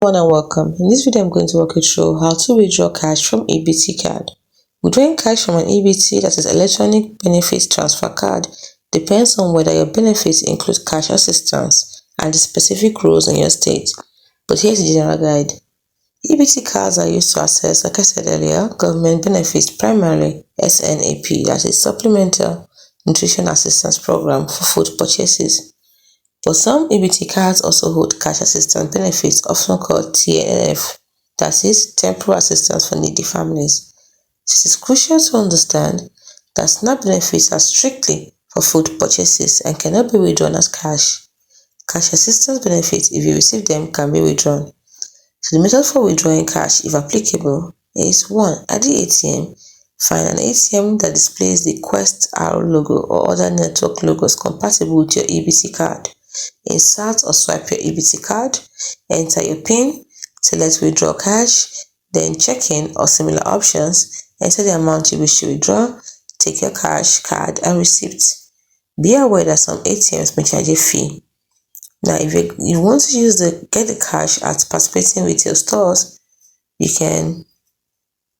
Everyone and welcome. In this video, I'm going to walk you through how to withdraw cash from EBT card. Withdrawing cash from an EBT, that is electronic benefit transfer card, depends on whether your benefits include cash assistance and the specific rules in your state. But here's the general guide. EBT cards are used to access, like I said earlier, government benefits, primarily SNAP, that is Supplemental Nutrition Assistance Program for food purchases. But some EBT cards also hold cash assistance benefits, often called TNF, that is, Temporary Assistance for Needy Families. It is crucial to understand that SNAP benefits are strictly for food purchases and cannot be withdrawn as cash. Cash assistance benefits, if you receive them, can be withdrawn. So the method for withdrawing cash, if applicable, is 1. At the ATM, find an ATM that displays the Quest Arrow logo or other network logos compatible with your EBT card. Insert or swipe your EBT card, enter your PIN, select withdraw cash, then check in or similar options, enter the amount you wish to withdraw, take your cash, card and receipt. Be aware that some ATMs may charge a fee. Now, if you want to get the cash at participating retail stores, you can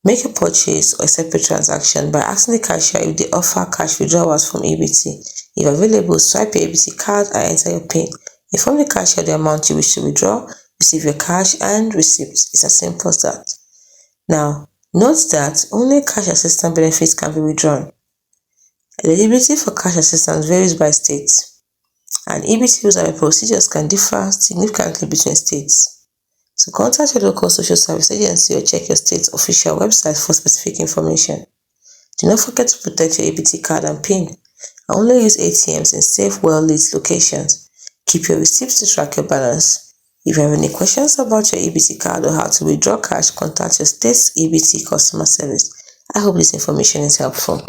make a purchase or a separate transaction by asking the cashier if they offer cash withdrawals from EBT. If available, swipe your EBT card and enter your PIN. Inform the cashier the amount you wish to withdraw, receive your cash and receipt. It's as simple as that. Now, note that only cash assistance benefits can be withdrawn. Eligibility for cash assistance varies by state, and EBT rules and procedures can differ significantly between states. So contact your local social service agency or check your state's official website for specific information. Do not forget to protect your EBT card and PIN. Only use ATMs in safe, well-lit locations. Keep your receipts to track your balance. If you have any questions about your EBT card or how to withdraw cash, contact your state's EBT customer service. I hope this information is helpful.